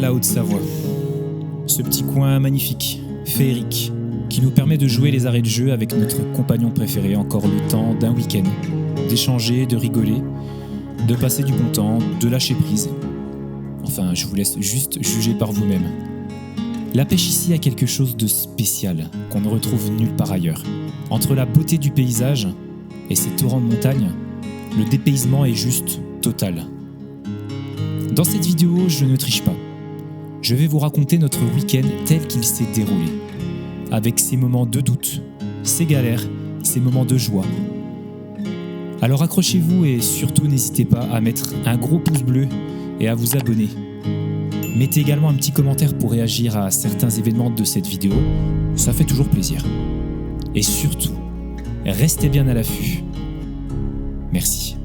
la Haute-Savoie. Ce petit coin magnifique, féerique, qui nous permet de jouer les arrêts de jeu avec notre compagnon préféré encore le temps d'un week-end, d'échanger, de rigoler, de passer du bon temps, de lâcher prise. Enfin, je vous laisse juste juger par vous-même. La pêche ici a quelque chose de spécial qu'on ne retrouve nulle part ailleurs. Entre la beauté du paysage et ses torrents de montagne, le dépaysement est juste total. Dans cette vidéo, je ne triche pas. Je vais vous raconter notre week-end tel qu'il s'est déroulé, avec ses moments de doute, ses galères, ses moments de joie. Alors accrochez-vous et surtout n'hésitez pas à mettre un gros pouce bleu et à vous abonner. Mettez également un petit commentaire pour réagir à certains événements de cette vidéo, ça fait toujours plaisir. Et surtout, restez bien à l'affût. Merci.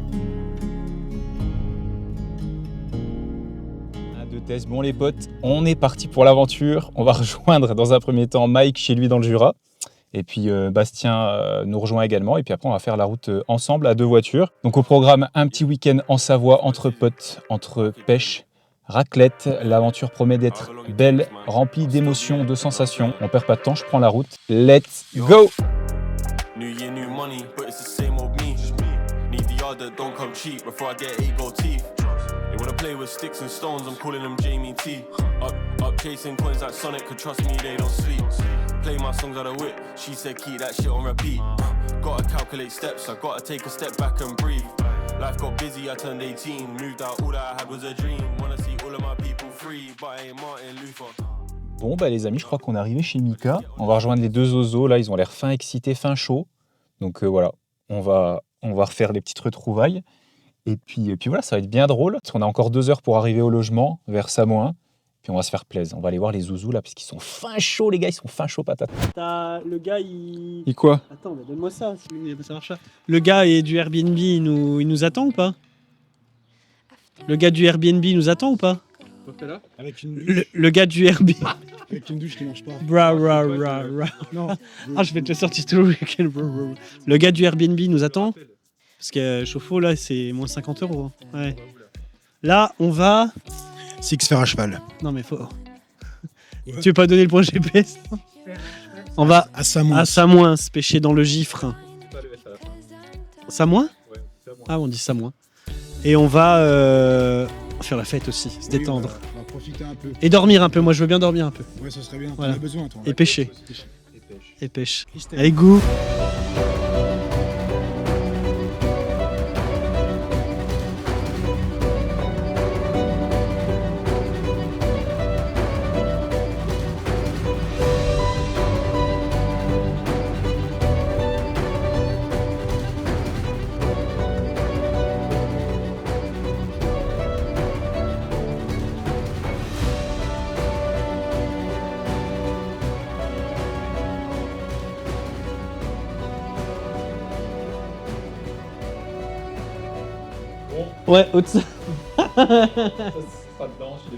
Bon les potes, on est parti pour l'aventure. On va rejoindre dans un premier temps Mike chez lui dans le Jura. Et puis Bastien nous rejoint également. Et puis après on va faire la route ensemble à 2 voitures. Donc au programme, un petit week-end en Savoie entre potes, entre pêche, raclette. L'aventure promet d'être belle, remplie d'émotions, de sensations. On perd pas de temps, je prends la route. Let's go! New year, new money, but it's the same old me. Need the yard that don't come cheap before I get 8 gold teeth. They wanna play with sticks and stones, I'm calling them Jamie T. Up chasing coins like Sonic, could trust me, they don't sleep. Play my songs out of whip, she said keep that shit on repeat. Gotta calculate steps, I gotta take a step back and breathe. Life got busy, I turned 18, moved out, all that I had was a dream. Wanna see all of my people free, but I ain't Martin Luther. Bon bah les amis, je crois qu'on est arrivé chez Mika. On va rejoindre les 2 oiseaux, là ils ont l'air fin excités, fin chauds. Donc voilà, on va refaire les petites retrouvailles. Et puis voilà, ça va être bien drôle. Parce qu'on a encore 2 heures pour arriver au logement, vers Samoin. Puis on va se faire plaisir. On va aller voir les zouzous là, parce qu'ils sont fin chauds, les gars. Ils sont fin chauds patates. Le gars, il... Et quoi? Attends, donne-moi ça, ça marche pas. Le gars est du Airbnb, il nous attend ou pas? Le gars du Airbnb nous attend ou pas? Là avec une douche. Le gars du Airbnb. Avec une douche qui marche pas. Non. Ah, je vais te le sortir tout le week-end. Le gars du Airbnb nous attend. Parce que chauffe-eau, là, c'est moins 50 €. Ouais. Là, on va... Six faire à cheval. Non, mais faut... Ouais. Tu veux pas donner le point GPS? On va à Samoin. À Samoin, se pêcher dans le gifre. Samoin? Ouais, Samoin. Ah, on dit Samoin. Et on va faire la fête aussi, se détendre. On va profiter un peu. Et dormir un peu, moi je veux bien dormir un peu. Ouais, ça serait bien, voilà. On a besoin, toi. Et pêcher. Et pêche. Allez, go! Ouais,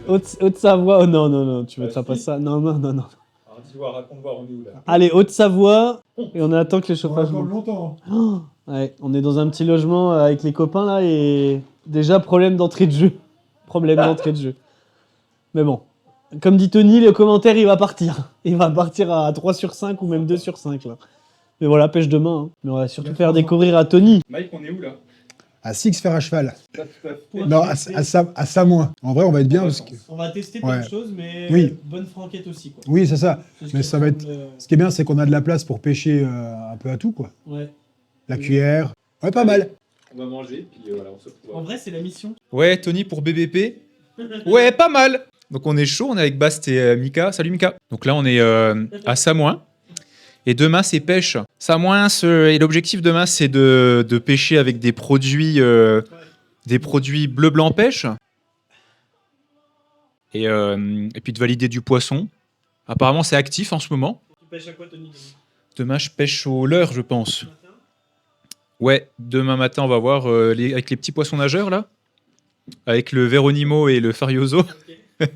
Haute-Savoie. Oh non, tu mettras pas ça. Non. Alors dis-moi, raconte-moi, on est où là? Allez, Haute-Savoie. Et on attend que les chauffages montent. Longtemps. Oh, ouais, on est dans un petit logement avec les copains là et déjà problème d'entrée de jeu. Mais bon, comme dit Tony, le commentaire il va partir. Il va partir à 3 sur 5 ou même 2 sur 5 là. Mais voilà, pêche demain. Hein. Mais on va surtout faire découvrir à Tony. Mike, on est où là? À Six faire à cheval. Non, à Samoin. En vrai, on va être bien parce que... On va tester plein de choses, mais oui. Bonne franquette aussi quoi. Oui, c'est ça. Mais ça va être... Ce qui est bien, c'est qu'on a de la place pour pêcher un peu à tout quoi. Ouais. La cuillère. Ouais, pas mal. On va manger, puis voilà, on se retrouve. En vrai, c'est la mission. Ouais, Tony pour BBP. Ouais, pas mal. Donc on est chaud, on est avec Bast et Mika. Salut Mika. Donc là, on est à Samoin. Et demain, c'est pêche. Samoin, et l'objectif demain, c'est de pêcher avec des produits bleu, blanc, pêche. Et puis de valider du poisson. Apparemment, c'est actif en ce moment. Tu pêches à quoi, Tony? Demain, je pêche au leurre, je pense. Ouais, demain matin, on va voir avec les petits poissons nageurs, là. Avec le Véronimo et le Farioso. Okay.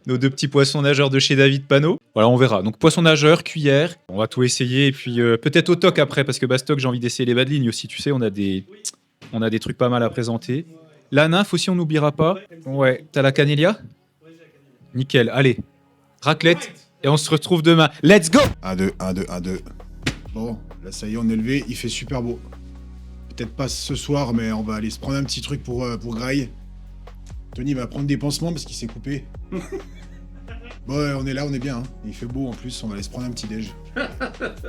Nos 2 petits poissons nageurs de chez David Panot. Voilà, on verra. Donc, poisson nageur, cuillère. On va tout essayer. Et puis, peut-être au toc après, parce que Bastoc, j'ai envie d'essayer les bas de ligne aussi. Tu sais, on a des trucs pas mal à présenter. La nymphe aussi, on n'oubliera pas. Ouais, t'as la canélia? Nickel, allez. Raclette. Et on se retrouve demain. Let's go! 1-2, 1-2, 1-2. Bon, là ça y est, on est levé, il fait super beau. Peut-être pas ce soir, mais on va aller se prendre un petit truc pour Grail. Tony va prendre des pansements parce qu'il s'est coupé. Bon, ouais, on est là, on est bien. Hein. Il fait beau en plus, on va aller se prendre un petit déj.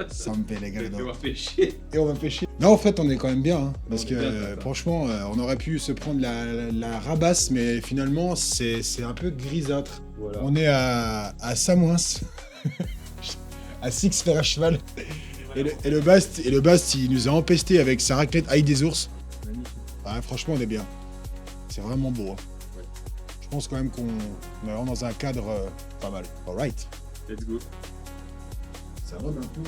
Ça me fait les gars. On va faire chier. Et on va faire chier. Non, en fait, on est quand même bien. Hein, parce que franchement, on aurait pu se prendre la rabasse, mais finalement, c'est un peu grisâtre. Voilà. On est à Samoins, à Six Fer à cheval. Et le Bast, il nous a empesté avec sa raclette ail des ours. Ouais, franchement, on est bien. C'est vraiment beau. Hein. Ouais. Je pense quand même qu'on est vraiment dans un cadre pas mal. Alright. Let's go. Ça va un peu.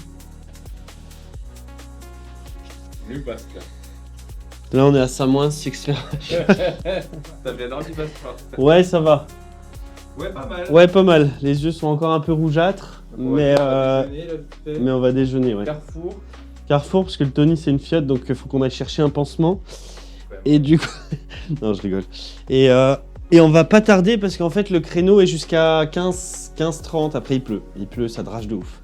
J'ai eu Basque là. Là, on est à Samoins, Six Fer. T'as bien dormi Basque? Ouais, ça va. Ouais, pas mal. Ouais, pas mal. Les yeux sont encore un peu rougeâtres, mais on va déjeuner, ouais. Carrefour. Carrefour, parce que le Tony, c'est une Fiat, donc il faut qu'on aille chercher un pansement. Ouais. Et du coup... non, je rigole. Et on va pas tarder, parce qu'en fait, le créneau est jusqu'à 15h30. Après, il pleut. Il pleut, ça drache de ouf.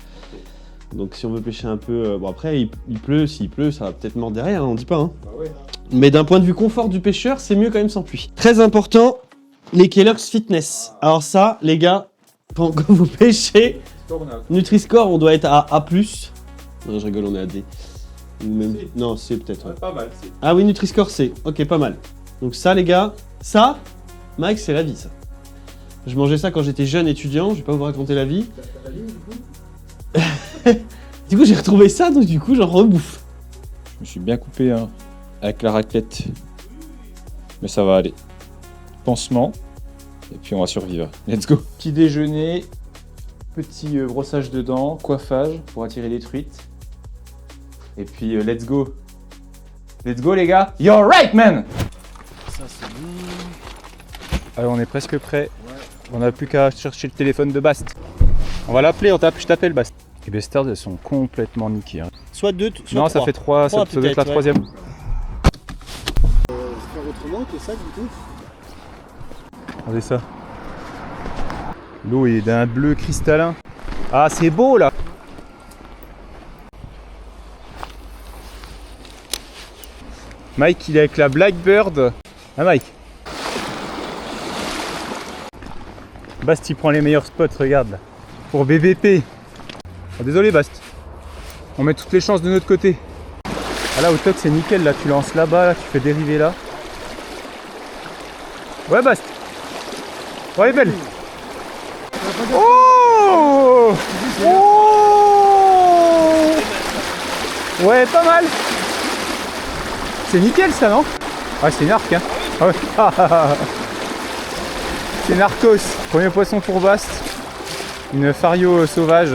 Donc si on veut pêcher un peu... bon, après, il pleut. S'il pleut, ça va peut-être mordre derrière, hein, on dit pas. Hein. Bah ouais. Mais d'un point de vue confort du pêcheur, c'est mieux quand même sans pluie. Très important, les Kellogg's Fitness. Alors ça, les gars, quand vous pêchez, Nutri-Score, on doit être à A+. Non, je rigole, on est à D. Même... Non, C peut-être, ouais. Pas mal, c'est. Ah oui, Nutri-Score C. Ok, pas mal. Donc ça, les gars, ça, Mike, c'est la vie, ça. Je mangeais ça quand j'étais jeune étudiant, je vais pas vous raconter la vie. Du coup, j'ai retrouvé ça, donc du coup, j'en rebouffe. Je me suis bien coupé hein, avec la raclette. Mais ça va aller. Pansement. Et puis on va survivre. Let's go. Petit déjeuner. Petit brossage de dents. Coiffage pour attirer les truites. Et puis let's go. Let's go les gars. You're right man. Ça, c'est bon. Alors on est presque prêt. Ouais. On n'a plus qu'à chercher le téléphone de Bast. On va l'appeler, je t'appelle Bast. Les bestards elles sont complètement niquées. Hein. Soit 2, soit 3. Non, ça fait 3, ça doit être la troisième. Faire autrement que ça, du coup. Regardez ça. L'eau est d'un bleu cristallin. Ah, c'est beau là. Mike, il est avec la Blackbird. Ah, Mike. Bast, il prend les meilleurs spots, regarde là. Pour BBP. Oh, désolé, Bast. On met toutes les chances de notre côté. Ah là, au toc, c'est nickel. Là, tu lances là-bas, là, tu fais dériver là. Ouais, Bast. Ouais, belle. Oh! Oh! Ouais, pas mal. C'est nickel ça, non? Ah, c'est narc, hein? Ah ouais. C'est narcos. Premier poisson pour Bast. Une fario sauvage.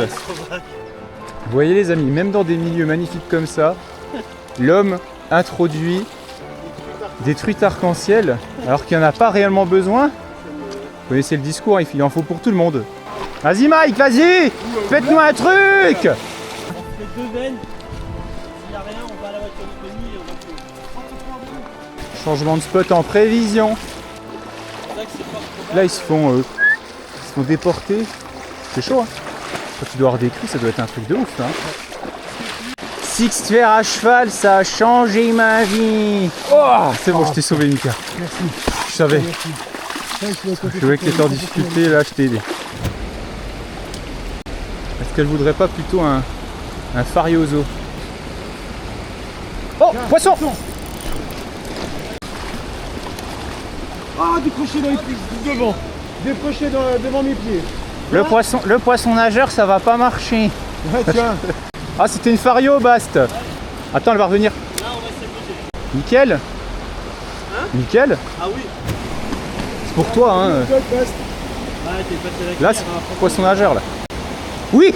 Vous voyez les amis, même dans des milieux magnifiques comme ça, l'homme introduit des truites arc-en-ciel alors qu'il n'y en a pas réellement besoin. Vous connaissez le discours, il en faut pour tout le monde. Vas-y Mike, vas-y! Faites-nous un truc! On fait 2 veines. S'il n'y a rien, on va à la voiture de Tony et on va plus. Changement de spot en prévision. Là ils se font déporter. C'est chaud hein. Quand tu dois avoir des cris, ça doit être un truc de ouf hein. Six Fer à cheval, ça a changé ma vie. Oh, c'est bon, je t'ai sauvé Mika. Merci. Je savais. Merci. Je voyais que t'étais en difficulté, là je t'ai aidé. Est-ce qu'elle voudrait pas plutôt un farioso? Oh, poisson! Ah, décroché dans les pieds, devant. Décroché devant mes pieds. Le poisson nageur, ça va pas marcher. Ouais, tiens. Ah, c'était une fario, Bast. Attends, elle va revenir. Là, on va s'amuser. Nickel. Hein? Nickel. Ah oui. C'est pour toi, hein. Ouais, t'es passé Là, c'est poisson nageur, là. Oui.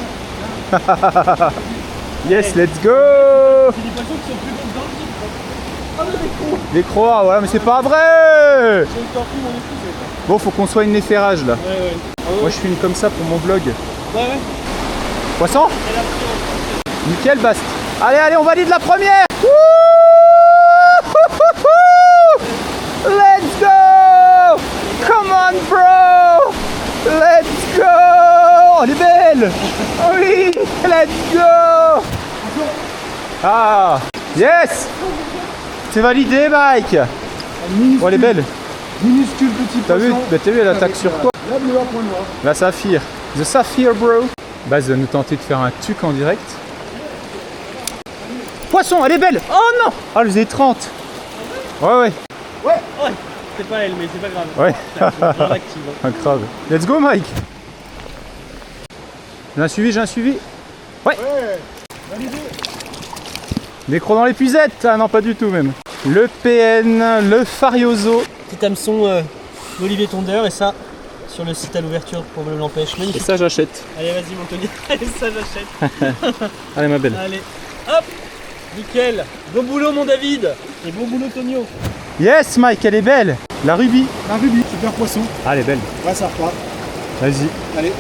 Yes, let's go. C'est des poissons qui sont plus gros dans le vide. Ah, mais des crocs. Des croix, ouais, mais c'est pas vrai. J'ai une tortue, mon épouse. Bon, faut qu'on soit une néférage, là. Ouais. Moi, je filme comme ça pour mon vlog. Ouais. Poisson? Nickel, Bast. Allez, on valide la première. Wouh! Let's go! Come on, bro! Let's Oh, elle est belle. Oh oui, let's go. Ah, yes. C'est validé, Mike. Oh, elle est belle. Minuscule petit T'as vu? poisson. Bah, t'as vu, elle attaque sur quoi? La bleue à point noir. La saphir. The Saphir, bro. Baz va nous tenter de faire un tuc en direct. Poisson, elle est belle. Oh non. Ah, elle faisait 30. Ouais. Ouais, c'est pas elle, mais c'est pas grave. Ouais. Grave active. Un crabe. Let's go, Mike. J'ai un suivi. Ouais. Micro dans l'épuisette. Ah non, pas du tout même. Le PN, le Farioso. Petit hameçon d'Olivier Tondeur et ça sur le site à l'ouverture pour me l'empêche. Et Magnifique. ça, j'achète. Allez, vas-y, mon Tony. Allez, ça, j'achète. Allez, ma belle. Allez, hop. Nickel. Bon boulot, mon David. Et bon boulot, Tonio. Yes, Mike, elle est belle. La rubis. Un rubis, super poisson. Ah, elle est belle. Ouais, ça repart. Vas-y. Allez.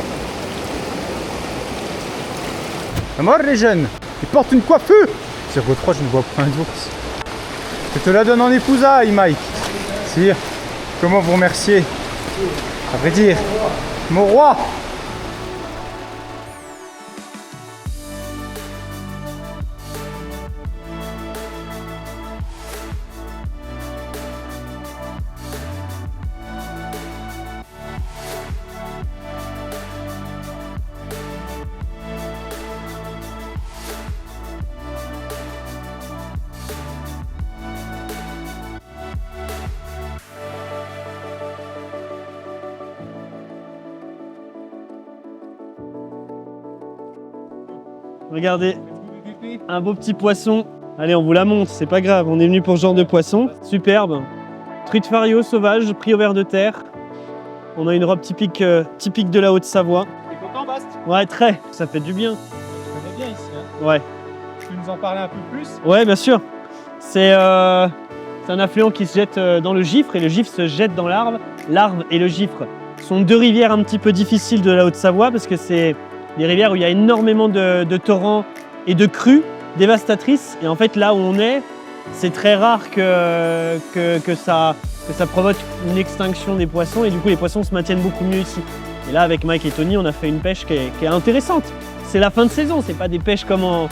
À mort, les jeunes. Il porte une coiffure. 03, je ne vois pas un ours. Je te la donne en épousailles, Mike. Sire, comment vous remercier? À vrai dire, mon roi. Regardez, un beau petit poisson. Allez, on vous la montre, c'est pas grave, on est venu pour ce genre de poisson. Superbe. Truite fario sauvage, pris au ver de terre. On a une robe typique de la Haute-Savoie. T'es content, Bast? Ouais, très, ça fait du bien. Je connais bien ici. Hein. Ouais, Tu peux nous en parler un peu plus? ouais, bien sûr. C'est un affluent qui se jette dans le Gifre et le Gifre se jette dans l'Arve. L'Arve et le Gifre sont deux rivières un petit peu difficiles de la Haute-Savoie parce que c'est des rivières où il y a énormément de torrents et de crues dévastatrices. Et en fait, là où on est, c'est très rare que ça provoque une extinction des poissons et du coup, les poissons se maintiennent beaucoup mieux ici. Et là, avec Mike et Tony, on a fait une pêche qui est intéressante. C'est la fin de saison, c'est pas des pêches comme au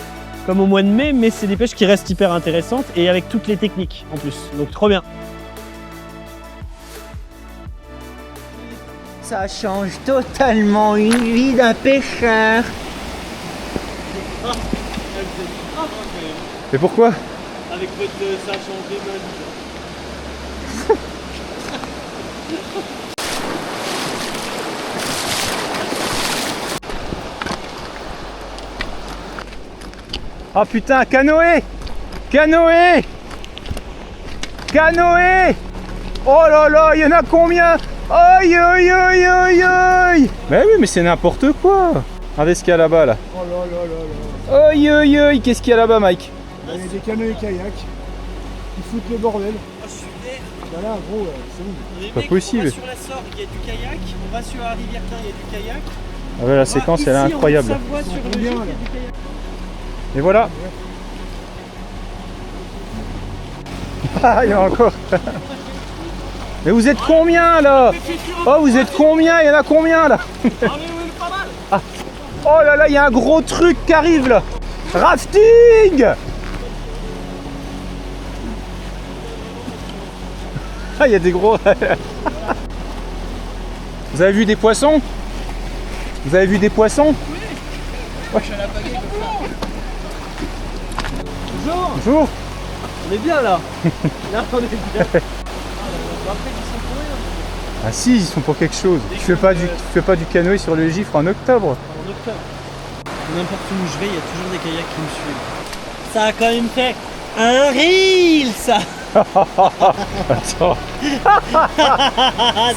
mois de mai, mais c'est des pêches qui restent hyper intéressantes et avec toutes les techniques en plus. Donc, trop bien. Ça change totalement une vie d'un pêcheur. Et pourquoi? Avec votre ça a changé ma vie. Ah putain, canoë! Canoë! Canoë! Oh là là, il y en a combien? Aïe aïe aïe aïe aïe! Bah oui, mais c'est n'importe quoi! Regardez ce qu'il y a là-bas là. Oh là là là là. Aïe aïe aïe, qu'est-ce qu'il y a là-bas, Mike? Il y a des canoës et kayaks. Ils foutent le bordel. Oh, super. Bah là, gros, c'est bon. Les Pas mecs, possible. On va sur la Sorgue, il y a du kayak. On va sur la rivière Quin, il y a du kayak. Ah ouais, la séquence elle est incroyable. On va sur le Combien, Gifre, il y a là du kayak. Et voilà. Ah, il y en a encore. Mais vous êtes combien là? Oh, vous êtes combien? Il y en a combien là? Ah, mais oui, pas mal. Oh là là, il y a un gros truc qui arrive là. Rafting! Ah, il y a des gros... Vous avez vu des poissons? Vous avez vu des poissons? Bonjour. Bonjour. On est bien là. Là, on est bien. Ah si, ils sont pour quelque chose. Tu fais pas du canoë sur le Gifre en octobre. En octobre. N'importe où je vais, il y a toujours des kayaks qui me suivent. Ça a quand même fait un reel, ça. Attends.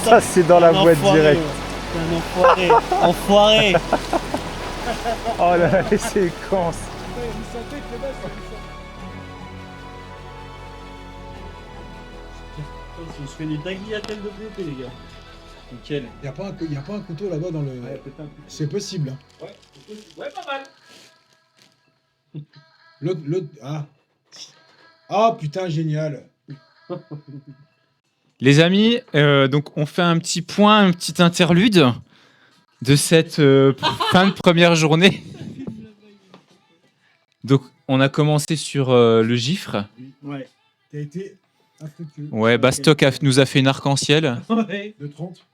Ça c'est dans la boîte directe. Un enfoiré. Enfoiré. Oh là là, les séquences. On se fait du tagliatelle de bleuté, les gars. Nickel. Y a pas un couteau là-bas dans le. C'est possible. Hein. Ouais, pas mal. L'autre. Ah. Ah putain, génial. Les amis, donc on fait un petit point, un petit interlude. de cette fin de première journée. Donc, on a commencé sur le gifre. Ouais. T'as été affectueux. Ouais, Bastock nous a fait une arc-en-ciel. Ouais. De 30.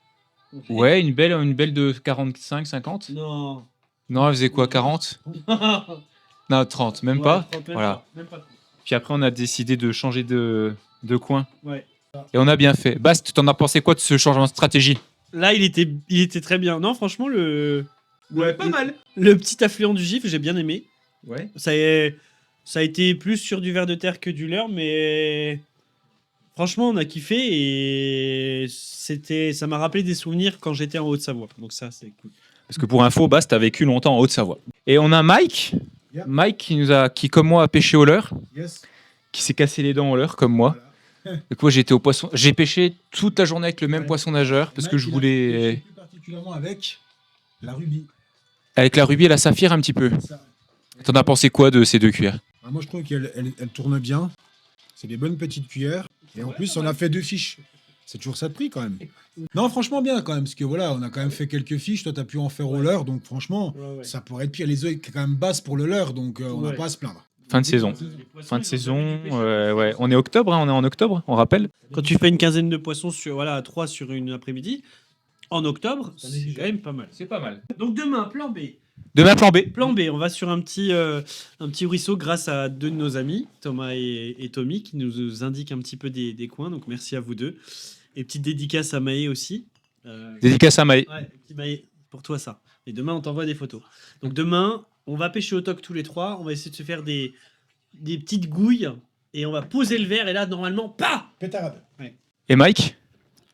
Ouais, une belle de 45, 50. Non. Non, elle faisait quoi, 40 Non, 30, même pas. Voilà. Même pas. Puis après, on a décidé de changer de coin. Ouais. Et on a bien fait. Bast, t'en as pensé quoi de ce changement de stratégie? Là, il était très bien. Non, franchement, Pas mal. le petit affluent du gif, j'ai bien aimé. Ouais. Ça a été plus sur du ver de terre que du leurre, mais franchement, on a kiffé et ça m'a rappelé des souvenirs quand j'étais en Haute-Savoie. Donc ça, c'est cool. Parce que pour info, Bast a vécu longtemps en Haute-Savoie. Et on a Mike. Yep. Mike qui comme moi, a pêché au leurre. Yes. Qui s'est cassé les dents au leurre, comme moi. Voilà. Donc moi, j'étais au poisson. J'ai pêché toute la journée avec le même Ouais. poisson nageur parce que Mike, je il a voulais. pêché plus particulièrement avec la rubie. Avec la rubie et la saphir un petit peu. Ça. T'en as pensé quoi de ces deux cuillères? Ah, moi, je trouve qu'elle tourne bien. C'est des bonnes petites cuillères. Et en plus, on a fait 2 fiches. C'est toujours ça de prix quand même. Non, franchement, bien quand même. Parce que voilà, on a quand même fait quelques fiches. Toi, tu as pu en faire au leurre. Donc, franchement, ça pourrait être pire. Les œufs sont quand même basses pour le leurre. Donc, on n'a Ouais. pas à se plaindre. Fin de saison. Fin de saison. Ouais. On est octobre, hein, on est en octobre, on rappelle. Quand tu fais une quinzaine de poissons à 3 sur une après-midi, en octobre, c'est quand même pas mal. C'est pas mal. Donc demain, plan B. Demain, plan B. Plan B, on va sur un petit ruisseau grâce à 2 de nos amis, Thomas et Tommy, qui nous indiquent un petit peu des coins. Donc merci à vous deux. Et petite dédicace à Maë aussi. Dédicace à Maë. Ouais, petit Maë, pour toi ça. Et demain, on t'envoie des photos. Donc demain, on va pêcher au toc tous les 3. On va essayer de se faire des petites gouilles. Et on va poser le verre. Et là, normalement, pas. Pétarade. Et Mike?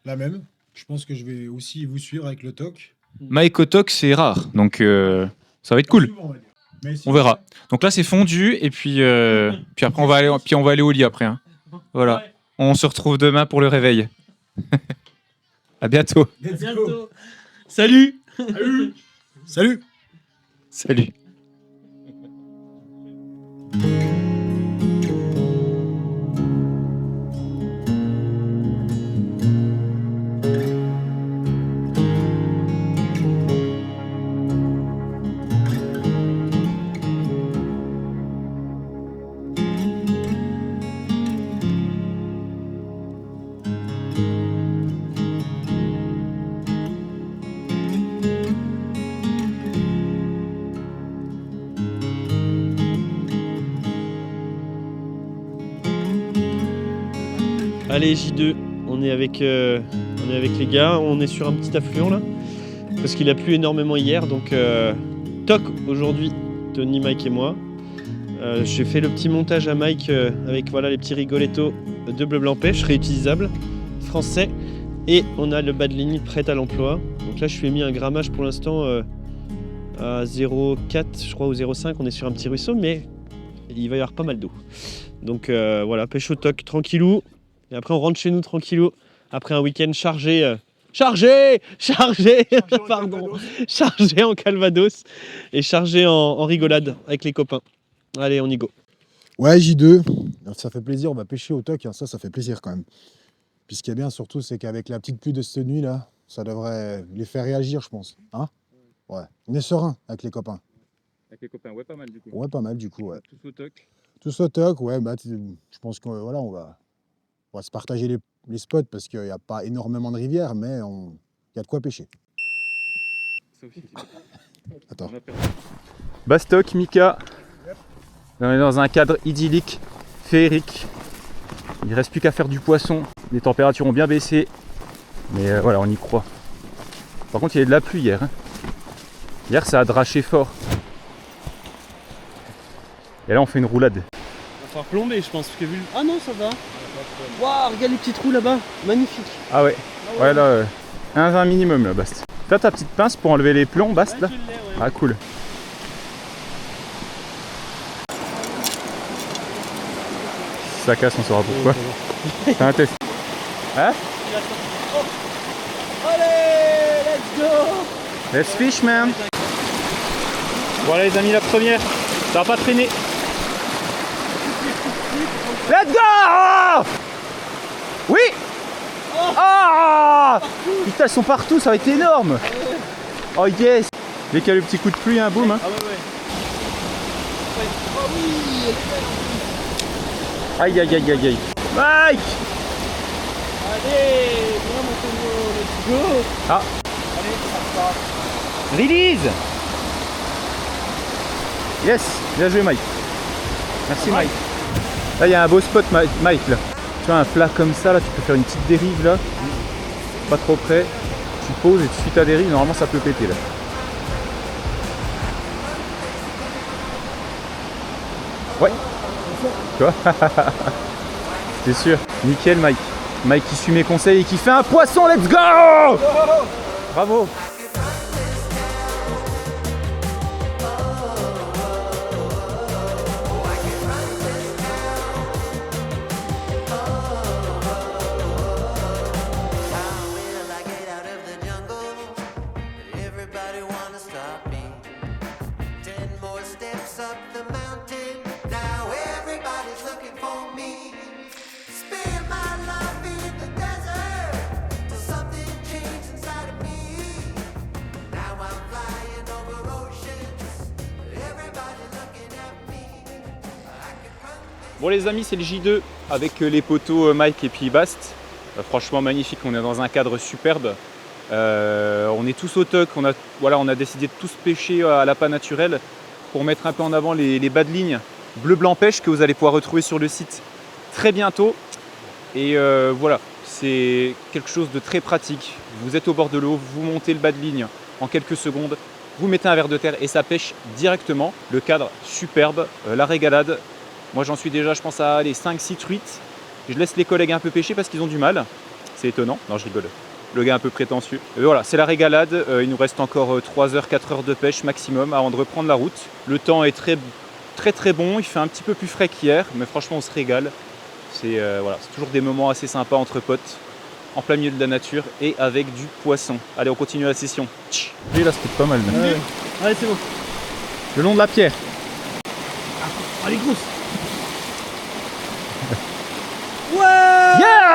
La même. Je pense que je vais aussi vous suivre avec le toc. Mike au toc, c'est rare. Donc, ça va être cool. Souvent, on va dire. Mais si- On verra. Donc là, c'est fondu. Et puis après, on va aller au lit après. Hein. Voilà. Ouais. On se retrouve demain pour le réveil. À bientôt. À Let's go. bientôt. Salut. Salut. Salut. Allez, J2, on est avec les gars, on est sur un petit affluent là, parce qu'il a plu énormément hier, donc toc aujourd'hui, Tony, Mike et moi. J'ai fait le petit montage à Mike avec voilà, les petits rigolettos de bleu blanc pêche, réutilisables, français, et on a le bas de ligne prêt à l'emploi. Donc là je lui ai mis un grammage pour l'instant à 0,4 je crois ou 0,5, on est sur un petit ruisseau, mais il va y avoir pas mal d'eau. Donc voilà, pêche au toc tranquillou. Et après, on rentre chez nous tranquillou. Après un week-end chargé. Pardon. Chargé en Calvados. Et chargé en rigolade avec les copains. Allez, on y go. Ouais, J2. Ça fait plaisir. On va pêcher au toc. Hein. Ça fait plaisir quand même. Puis ce qui est bien surtout, c'est qu'avec la petite pluie de cette nuit là, ça devrait les faire réagir, je pense. Hein? Ouais. On est serein avec les copains. Avec les copains, ouais, pas mal du coup. Ouais, pas mal du coup. Ouais. Tous au toc. Tous au toc. Ouais, bah, je pense qu'on voilà, on va se partager les spots parce qu'il n'y a pas énormément de rivières, mais il y a de quoi pêcher. Attends. Bastock, Mika. On est dans un cadre idyllique, féerique. Il ne reste plus qu'à faire du poisson. Les températures ont bien baissé. Mais voilà, on y croit. Par contre, il y a eu de la pluie hier. Hein. Hier, ça a draché fort. Et là, on fait une roulade. Il va falloir plomber, je pense. Parce que vu... Ah non, ça va. Waouh, regarde les petits trous là-bas. Magnifique. Ah ouais. Ouais, là, un minimum, là, Bast. T'as ta petite pince pour enlever les plombs, Bast, là? Ouais, je l'ai, ouais. Ah, cool. Si ça casse, on saura pourquoi. C'est un test. Hein? Allez, let's go. Let's fish, man. Voilà, les amis, la première. Ça va pas traîner. Let's go! Oui! Ah! Putain, elles sont partout, ça va être énorme! Oh yes. Dès qu'il y a le petit coup de pluie, un boom. Hein. Ah ouais. Oh oui, elle est belle. Aïe aïe aïe aïe aïe. Mike. Allez, viens mon Tonio, let's go. Ah. Allez, ça part. Release. Yes, bien joué Mike. Merci Mike. Là il y a un beau spot Mike là. Tu vois un plat comme ça là, tu peux faire une petite dérive là. Pas trop près. Tu poses et tu suis ta dérive, normalement ça peut péter là. Ouais. Tu vois. C'est sûr. Nickel Mike. Mike qui suit mes conseils et qui fait un poisson, let's go. Bravo. Bon les amis, c'est le J2 avec les poteaux Mike et puis Bast. Franchement magnifique, on est dans un cadre superbe. On est tous au toc, on a décidé de tous pêcher à l'appât naturel pour mettre un peu en avant les bas de ligne bleu blanc pêche que vous allez pouvoir retrouver sur le site très bientôt. Et voilà, c'est quelque chose de très pratique. Vous êtes au bord de l'eau, vous montez le bas de ligne en quelques secondes, vous mettez un verre de terre et ça pêche directement. Le cadre superbe, la régalade. Moi j'en suis déjà je pense à 5-6 truites. Je laisse les collègues un peu pêcher parce qu'ils ont du mal. C'est étonnant, non je rigole. Le gars un peu prétentieux. Et voilà, c'est la régalade. Il nous reste encore 3 heures, 4 heures de pêche maximum avant de reprendre la route. Le temps est très bon. Il fait un petit peu plus frais qu'hier, mais franchement on se régale. C'est voilà, c'est toujours des moments assez sympas entre potes, en plein milieu de la nature et avec du poisson. Allez, on continue la session. Lui là, c'est pas mal. Allez, c'est bon. Le long de la pierre. Allez, grosse. Ouais. Yeah!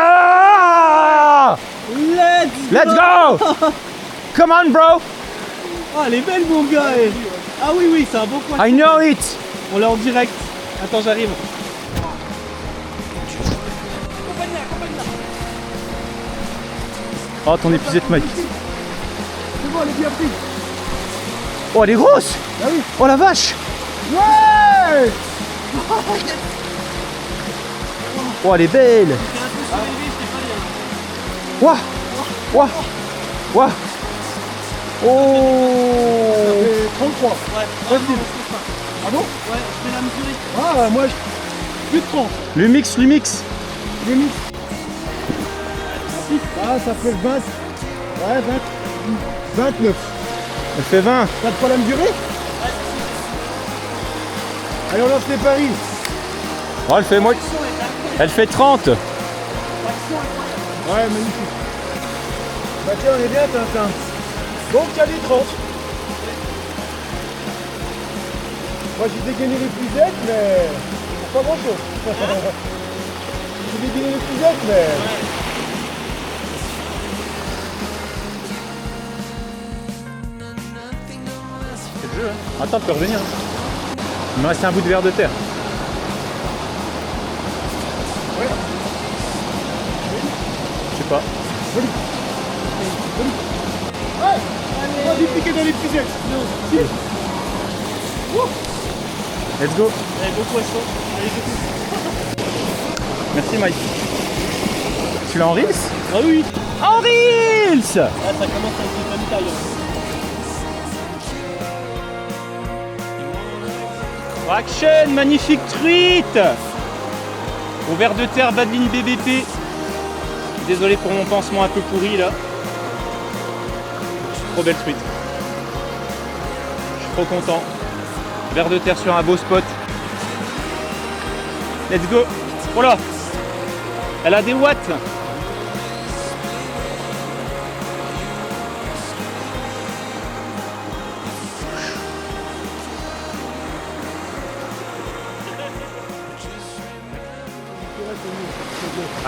Let's go! Come on, bro! Oh, elle est belle, mon gars. Ah oui, c'est un bon poisson. I know it! On l'a en direct. Attends, j'arrive. Oh, ton épuisette, Mike. C'est bon, elle est bien prise. Oh, elle est grosse! Ah oui. Oh la vache! Ouais. Oh, elle est belle! Ouah! Ouah! Ouah! Oh! 33. Ouais. Facile. Ah bon? Ouais, je vais la mesurer. Ah, moi, plus de 30. Le mix. Les mix. Ah, ça fait 20. Ouais, 29. Elle fait 20. T'as de quoi la mesurer? Allez, on lance les paris. Oh, elle fait 30. Ouais, magnifique. Bah tiens, on est bien, Tintin. Donc, il y a les 30. Moi, j'ai dégainé les puisettes, mais pas grand-chose. J'ai dégainé les puisettes, mais... C'est le jeu, hein. Attends, tu peux revenir. Il me reste un bout de verre de terre. Ouais. Je sais pas. Ouais. On va piquer dans les puisettes. Let's go. Allez, bon poisson. Allez, go. Merci Mike. Tu l'as en reels? Ah oui. En reels! Ah, ça commence à être une bonne taille. Action, magnifique truite! Au verre de terre, bas de ligne BBP. Désolé pour mon pansement un peu pourri là. Trop belle truite. Je suis trop content. Verre de terre sur un beau spot. Let's go! Oh là! Elle a des watts!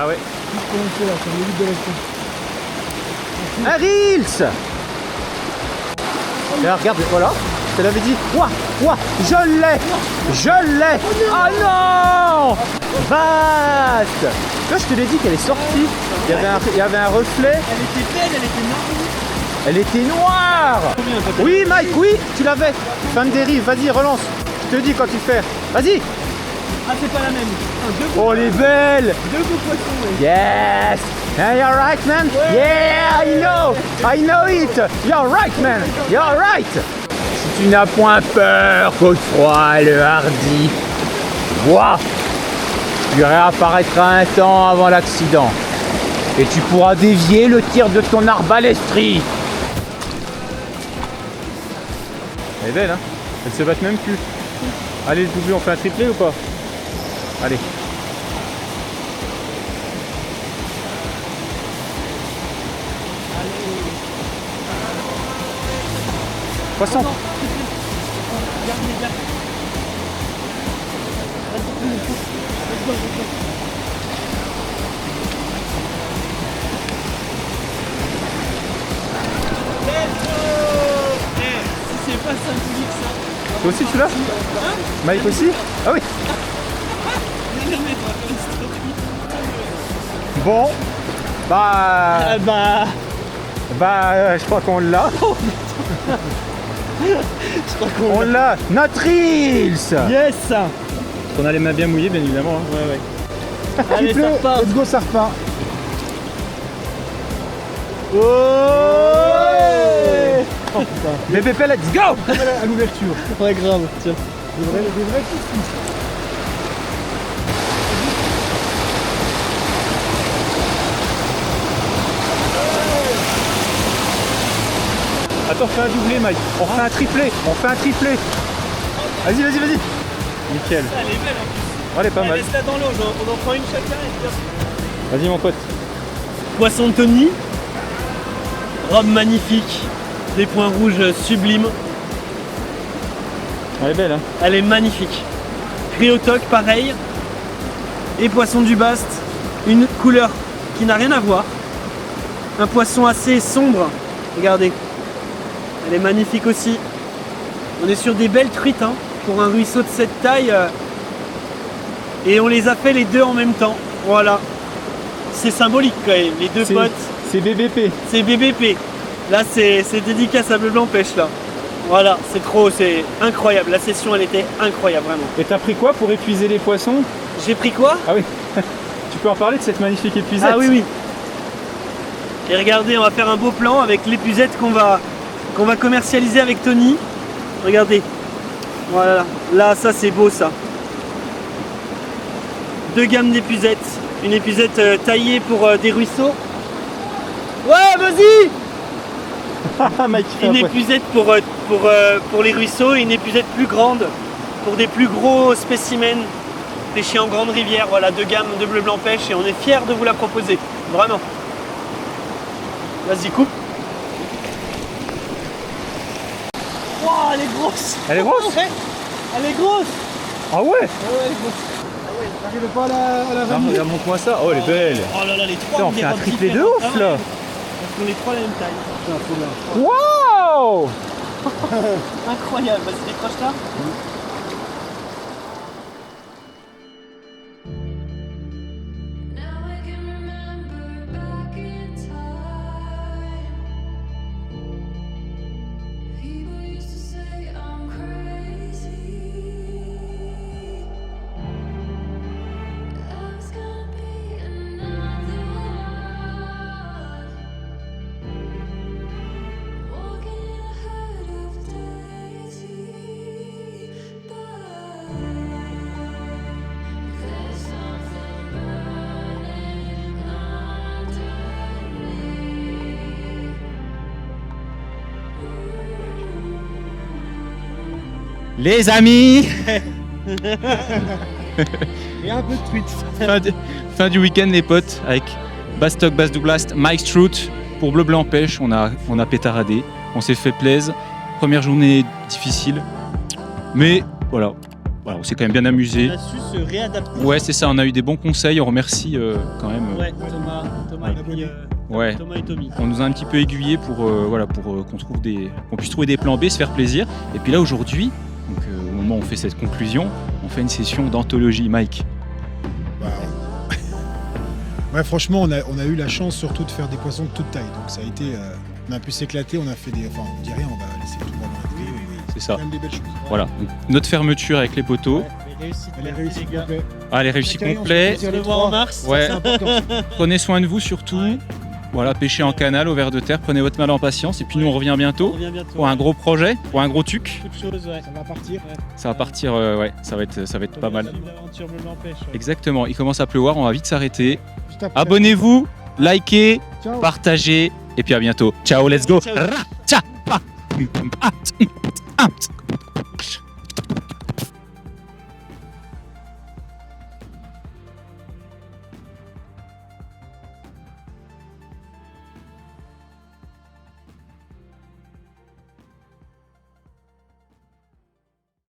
Ah ouais? Un reels! Et là, regarde, voilà. Je te l'avais dit. Ouah, ouah, je l'ai. Je l'ai. Ah non. Vaste. Là, je te l'ai dit qu'elle est sortie. Il y avait un reflet. Elle était belle, elle était marron. Elle était noire. Oui, Mike, oui, tu l'avais. Fin de dérive, vas-y, relance. Je te dis quand tu fais. Vas-y. Ah, c'est pas la même. Oh, elle est belle. Deux beaux poissons, ouais. Yes. Yeah, you're right, man. Yeah, I know it. You're right, man. You're right. Si tu n'as point peur, Godefroy le hardi, vois, tu réapparaîtras un temps avant l'accident. Et tu pourras dévier le tir de ton arbalestrie. Elle est belle, hein. Elle se bat même plus. Allez, le doublé, on fait un triplé ou pas? Allez. Poisson. Si c'est pas symbolique ça. Toi aussi tu l'as? Mike aussi? Ah oui. Bon. Bah. Je crois qu'on l'a. On l'a. Notre Reels. Yes. On a les mains bien mouillées, bien évidemment. Hein. Ouais, ouais. Allez, ça repart. Let's go, ça repart. Ouais. Oh putain. BBP, let's go. À l'ouverture. Ouais, grave. Tiens. Des vrais petits. Attends, fais un doublé, Mike. On fait un triplé. Vas-y. Nickel. Elle est belle en plus. Oh, elle est pas mal. Laisse-la dans l'eau, on en prend une chacun et puis... Vas-y, mon pote. Poisson de Tony. Robe magnifique. Des points rouges sublimes. Elle est belle, hein. Elle est magnifique. Criotoc, pareil. Et poisson du Bast. Une couleur qui n'a rien à voir. Un poisson assez sombre. Regardez. Elle est magnifique aussi. On est sur des belles truites hein, pour un ruisseau de cette taille. Et on les a fait les deux en même temps. Voilà. C'est symbolique quand même. Les deux potes. C'est BBP. C'est BBP. Là c'est dédicace à Bleu Blanc Pêche là. Voilà, c'est trop, c'est incroyable. La session elle était incroyable vraiment. Et t'as pris quoi pour épuiser les poissons? J'ai pris quoi? Ah oui. Tu peux en parler de cette magnifique épuisette? Ah oui, oui. Et regardez, on va faire un beau plan avec l'épuisette qu'on va commercialiser avec Tony. Regardez. Voilà. Là, ça c'est beau ça. Deux gammes d'épuisettes. Une épuisette taillée pour des ruisseaux. Ouais, vas-y! Mike, Une épuisette pour les ruisseaux et une épuisette plus grande pour des plus gros spécimens pêchés en grande rivière. Voilà, deux gammes de Bleu Blanc Pêche et on est fiers de vous la proposer. Vraiment. Vas-y, coupe. Wow, elle est grosse. Elle est grosse? Ouais, elle est grosse. Ah ouais? Ouais, elle est grosse. J'arrive pas à la vanille. Regarde, montre-moi ça. Oh, elle est belle. Oh là là, les trois. Putain, on fait un triplé de ouf là. Parce qu'on les trois la même taille. Wow. Incroyable. Vas-y, décroche là. Now I can remember back in time. People used to say I'm crazy. Love's gonna be another one. Walking in a herd of daisies, but there's something burning underneath. Les amis, Et un peu de tweet. fin du week-end les potes, avec Bastock, Bass du Blast, Mike Strout pour Bleu Blanc Pêche. On a pétaradé, on s'est fait plaisir. Première journée difficile, mais voilà, on s'est quand même bien amusé. On a su se réadapter. Ouais, c'est ça, on a eu des bons conseils, on remercie quand même. Ouais, Thomas Ouais. et puis Ouais. Thomas et Tommy. On nous a un petit peu aiguillé pour qu'on puisse trouver des plans B, se faire plaisir. Et puis là aujourd'hui, donc, au moment où on fait cette conclusion, on fait une session d'anthologie. Mike. Bah, ouais, franchement, on a eu la chance surtout de faire des poissons de toute taille. Donc ça a été, on a pu s'éclater, on a fait des, enfin, on dit rien, on va laisser tout le monde en rêver. C'est ça. Quand même des belles choses. Voilà. Donc, notre fermeture avec les poteaux. Elle est réussie complet. Ah, elle est réussie Chacun, on complet. se On les le voit en trois. mars. Ouais. ça, c'est important. Prenez soin de vous surtout. Voilà, pêchez en canal, au ver de terre, prenez votre mal en patience. Et puis nous, on revient On bientôt revient bientôt. pour un gros projet, pour un gros tuc. Toute chose, ouais. Ça va partir. Ça va partir, ouais, ça va être pas mal. L'aventure me l'empêche. Exactement, il commence à pleuvoir, on va vite s'arrêter. Juste après. Abonnez-vous, likez, Ciao. partagez, et puis à bientôt. Ciao, let's go. Ciao. Ra, tcha, pa, pum, pum, ah, tch, ah, tch.